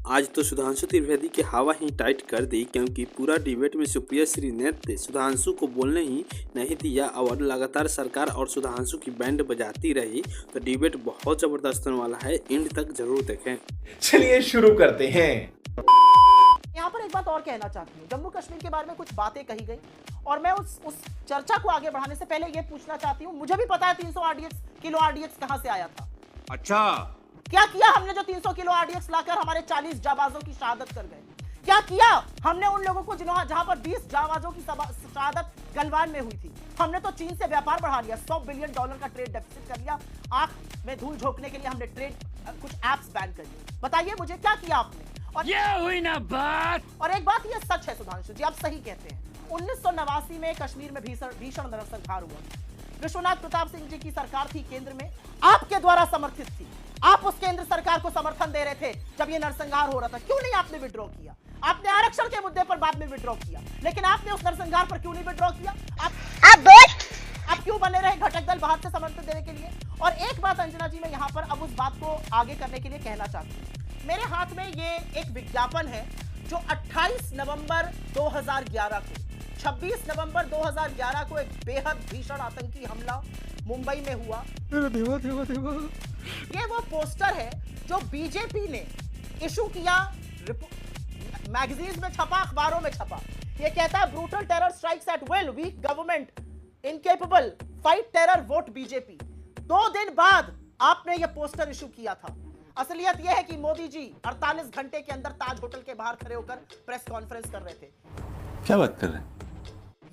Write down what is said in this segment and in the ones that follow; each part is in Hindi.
आज तो सुधांशु त्रिवेदी की हवा ही टाइट कर दी, क्योंकि पूरा डिबेट में सुप्रिया श्रीनाथ ने सुधांशु को बोलने ही नहीं दिया और लगातार सरकार और सुधांशु की बैंड बजाती रही। तो डिबेट बहुत जबरदस्त होने वाला है, एंड तक जरूर देखें। चलिए शुरू करते हैं। यहाँ पर एक बात और कहना चाहती हूँ। जम्मू कश्मीर के बारे में कुछ बातें कही गई और मैं उस चर्चा को आगे बढ़ाने से पहले ये पूछना चाहती हूँ, मुझे भी पता है 300 किलो आरडीएक्स कहाँ से आया था। अच्छा, क्या किया हमने जो 300 किलो आरडीएक्स लाकर हमारे 40 जाबाजों की शहादत कर गए? क्या किया हमने उन लोगों को जहां पर 20 जाबाजों की शहादत गलवान में हुई थी? हमने तो चीन से व्यापार बढ़ा लिया, $100 बिलियन का ट्रेड डेफिसिट कर लिया। आंख में धूल झोंकने के लिए हमने कुछ एप्स बैन कर दिए। बताइए मुझे क्या किया आपने? और ये हुई ना बात। और एक बात ये सच है सुधांशु जी, आप सही कहते हैं। 1989 में कश्मीर में भीषण नरसंहार हुआ। विश्वनाथ प्रताप सिंह जी की सरकार थी केंद्र में, आपके द्वारा समर्थित थी। आप उस केंद्र सरकार को समर्थन दे रहे थे जब ये नरसंहार हो रहा था। क्यों नहीं आपने विड्रॉ किया? आपने आरक्षण के मुद्दे पर बाद में विड्रॉ किया, लेकिन आपने उस नरसंहार पर क्यों नहीं विड्रॉ किया? आप क्यों बने रहे घटक दल बाहर से समर्थन देने के लिए? और एक बात अंजना जी, मैं यहाँ पर अब उस बात को आगे करने के लिए कहना चाहती हूँ। मेरे हाथ में ये एक विज्ञापन है जो 28 नवंबर 2011 को 26 नवंबर 2011 को एक बेहद भीषण आतंकी हमला मुंबई में हुआ। देवा। ये वो पोस्टर है जो बीजेपी ने इशू किया, मैगजीन्स में छपा, अखबारों में छपा। ये कहता है brutal terror strikes at will, weak government incapable, fight terror, vote BJP. 2 दिन बाद आपने ये पोस्टर इशू किया था। असलियत यह है कि मोदी जी 48 घंटे के अंदर ताज होटल के बाहर खड़े होकर प्रेस कॉन्फ्रेंस कर रहे थे। क्या बात कर रहे हैं?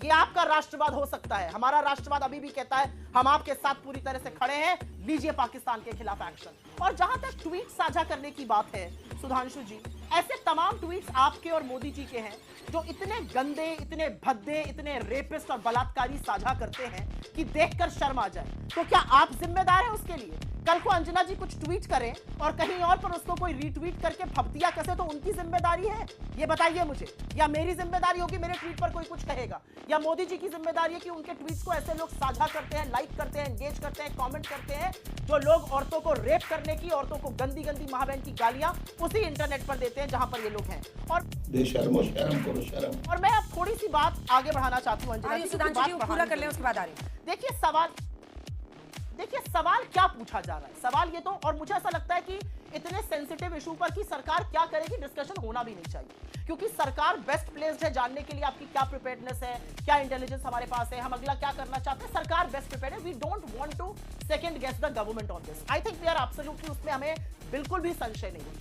ये आपका राष्ट्रवाद हो सकता है, हमारा राष्ट्रवाद अभी भी कहता है हम आपके साथ पूरी तरह से खड़े हैं, लीजिए पाकिस्तान के खिलाफ एक्शन। और जहां तक ट्वीट साझा करने की बात है सुधांशु जी, ऐसे तमाम ट्वीट्स आपके और मोदी जी के हैं जो इतने गंदे, इतने भद्दे, इतने रेपिस्ट और बलात्कारी साझा करते हैं कि देखकर शर्म आ जाए। तो क्या आप जिम्मेदार हैं उसके लिए? कल को अंजना जी कुछ ट्वीट करें और कहीं और पर उसको कोई रीट्वीट करके फप्तिया कसे तो उनकी जिम्मेदारी है? ये बताइए मुझे। या मेरी जिम्मेदारी होगी, मेरे ट्वीट पर कोई कुछ कहेगा? या मोदी जी की जिम्मेदारी है कि उनके ट्वीट्स को ऐसे लोग साझा करते हैं, लाइक करते हैं, एंगेज करते हैं, कमेंट करते हैं, जो लोग औरतों को रेप करने की, औरतों को गंदी गंदी माँ बहन की गालियां उसी इंटरनेट पर देते हैं जहां पर ये लोग हैं। और शर्म करो शर्म। और मैं अब थोड़ी सी बात आगे बढ़ाना चाहती हूँ अंजना जी, पूरा कर लें उसके बाद आ रही। देखिए सवाल क्या पूछा जा रहा है? सवाल ये तो, और मुझे ऐसा लगता है कि इतने सेंसिटिव इशू पर कि सरकार क्या करेगी डिस्कशन होना भी नहीं चाहिए, क्योंकि सरकार बेस्ट प्लेस्ड है जानने के लिए आपकी क्या प्रिपेयर्डनेस है, क्या इंटेलिजेंस हमारे पास है, हम अगला क्या करना चाहते हैं। सरकार बेस्ट प्रिपेयर्ड है। We don't want to second guess the government on this. I think we are absolutely, उसमें हमें बिल्कुल भी संशय नहीं है।